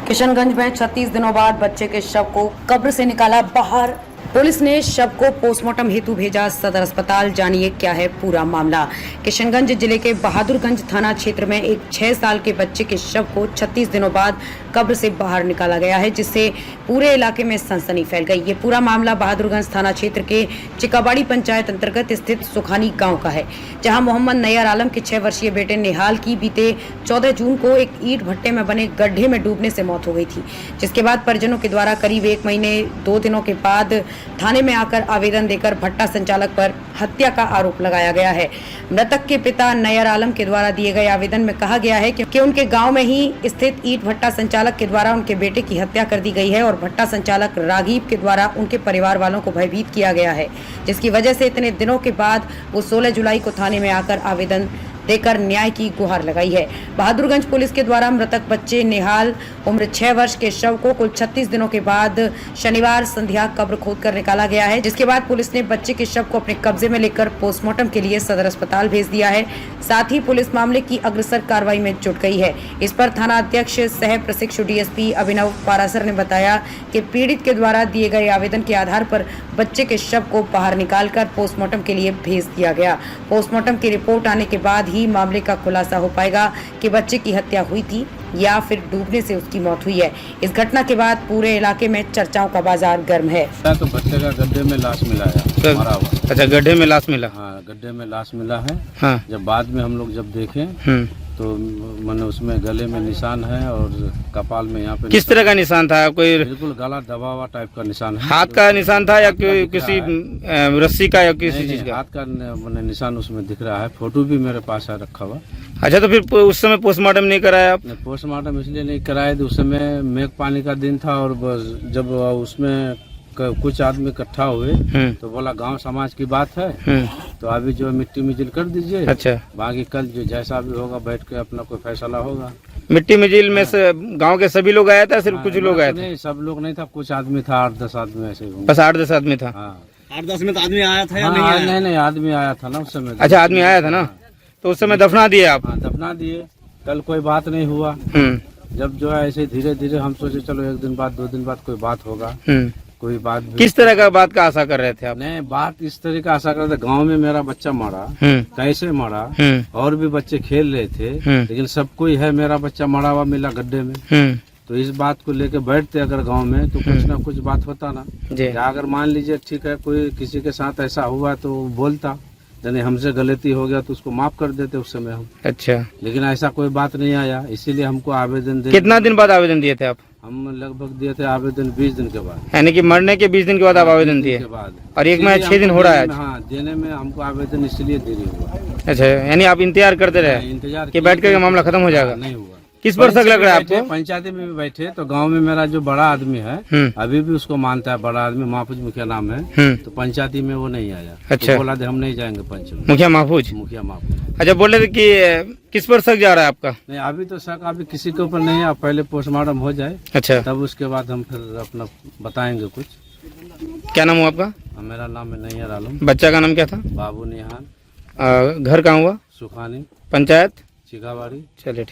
किशनगंज में 36 दिनों बाद बच्चे के शव को कब्र से निकाला बाहर। पुलिस ने शव को पोस्टमार्टम हेतु भेजा सदर अस्पताल। जानिए क्या है पूरा मामला। किशनगंज जिले के बहादुरगंज थाना क्षेत्र में एक 6 साल के बच्चे के शव को 36 दिनों बाद कब्र से बाहर निकाला गया है, जिससे पूरे इलाके में सनसनी फैल गई। ये पूरा मामला बहादुरगंज थाना क्षेत्र के चिकाबाड़ी पंचायत अंतर्गत स्थित सुखानी गांव का है, जहां मोहम्मद नैयर आलम के 6 वर्षीय बेटे निहाल की बीते 14 जून को एक ईंट भट्टे में बने गड्ढे में डूबने से मौत हो गई थी, जिसके बाद परिजनों के द्वारा करीब 1 महीने 2 दिनों के बाद थाने में आकर आवेदन देकर भट्टा संचालक पर हत्या का आरोप लगाया गया है। मृतक के पिता नैयर आलम के द्वारा दिए गए आवेदन में कहा गया है कि उनके गांव में ही स्थित ईंट भट्टा संचालक के द्वारा उनके बेटे की हत्या कर दी गई है और भट्टा संचालक रागीब के द्वारा उनके परिवार वालों को भयभीत किया गया है, जिसकी वजह से इतने दिनों के बाद वो 16 जुलाई को थाने में आकर आवेदन देकर न्याय की गुहार लगाई है। बहादुरगंज पुलिस के द्वारा मृतक बच्चे निहाल उम्र 6 वर्ष के शव को कुल 36 दिनों के बाद शनिवार संध्या कब्र खोदकर निकाला गया है, जिसके बाद पुलिस ने बच्चे के शव को अपने कब्जे में लेकर पोस्टमार्टम के लिए सदर अस्पताल भेज दिया है। साथ ही पुलिस मामले की अग्रसर कार्रवाई में जुट गई है। इस पर थाना अध्यक्ष सह प्रशिक्षु डीएसपी अभिनव पारासर ने बताया कि पीड़ित के द्वारा दिए गए आवेदन के आधार पर बच्चे के शव को बाहर निकालकर पोस्टमार्टम के लिए भेज दिया गया। पोस्टमार्टम की रिपोर्ट आने के बाद ही मामले का खुलासा हो पाएगा कि बच्चे की हत्या हुई थी या फिर डूबने से उसकी मौत हुई है। इस घटना के बाद पूरे इलाके में चर्चाओं का बाजार गर्म है। तो बच्चे का गड्ढे में लाश मिला है, मरा हुआ। अच्छा, गड्ढे में लाश मिला? हाँ, गड्ढे में लाश मिला है। हाँ। जब बाद में हम लोग जब देखें तो मैंने उसमें गले में निशान है और कपाल में यहाँ पे। किस तरह का निशान था? कोई बिल्कुल गला दबा हुआ टाइप का निशान है। हाथ का निशान था या किसी रस्सी का या किसी चीज का? हाथ का निशान उसमें दिख रहा है। फोटो भी मेरे पास है रखा हुआ। अच्छा, तो फिर उस समय पोस्टमार्टम नहीं कराया आप? पोस्टमार्टम इसलिए नहीं कराया तो उस समय मेघ पानी का दिन था और जब उसमें कुछ आदमी इकट्ठा हुए तो बोला गांव समाज की बात है तो अभी जो मिट्टी मिजिल कर दीजिए। अच्छा, बाकी कल जो जैसा भी होगा बैठ के अपना कोई फैसला होगा। मिट्टी मिजिल में से गांव के सभी लोग आया था? सिर्फ कुछ लोग आए थे? नहीं, सब लोग नहीं था, कुछ आदमी था, 8-10 आदमी ऐसे। बस 8-10 आदमी था? 8-10 में तो आदमी आया था या नहीं, आदमी आया था ना उस समय। अच्छा, आदमी आया था ना, तो उस समय दफना दिए आप? दफना दिए। कल कोई बात नहीं हुआ। जब जो है ऐसे धीरे धीरे हम सोचे चलो 1 दिन बाद 2 दिन बाद कोई बात होगा। कोई बात किस तरह का बात का आशा कर रहे थे आप? नहीं, बात इस तरह का आशा कर रहे थे, गाँव में मेरा बच्चा मरा, कैसे मरा, और भी बच्चे खेल रहे थे, लेकिन सब कोई है मेरा बच्चा मरा हुआ मिला गड्ढे में। तो इस बात को लेके बैठते अगर गांव में तो कुछ ना कुछ बात होता ना। अगर मान लीजिए ठीक है कोई किसी के साथ ऐसा हुआ तो बोलता, यानी हमसे गलती हो गया तो उसको माफ कर देते उस समय हम। अच्छा, लेकिन ऐसा कोई बात नहीं आया, इसीलिए हमको आवेदन दे। कितना दिन बाद आवेदन दिए थे आप? हम लगभग दिए थे आवेदन 20 दिन के बाद। यानी कि मरने के 20 दिन के बाद आप आवेदन दिए? और 1 महीना 6 दिन हो रहा है? हाँ, देने में हमको आवेदन इसलिए देरी हुआ। अच्छा, यानी आप इंतजार करते रहे? इंतजार कि बैठ कर मामला खत्म हो जाएगा? नहीं हुआ। किस पर शक लग रहा है आपको? पंचायती में भी बैठे तो गांव में मेरा जो बड़ा आदमी है अभी भी उसको मानता है, बड़ा आदमी महफूज मुखिया नाम है, तो पंचायती में वो नहीं आया। अच्छा, तो बोला हम नहीं जाएंगे पंच में। मुखिया महफूज? मुखिया महफूज। अच्छा, बोल रहे थे कि किस पर शक जा रहा है आपका? नहीं, अभी तो शक अभी किसी के ऊपर नहीं है, पहले पोस्टमार्टम हो जाए। अच्छा, तब उसके बाद हम फिर अपना बताएंगे कुछ। क्या नाम हुआ आपका? मेरा नाम है नैयर आलम। बच्चा का नाम क्या था? बाबू निहाल। घर कहाँ हुआ? सुखानी, पंचायत चिकाबाड़ी। चलिए ठीक।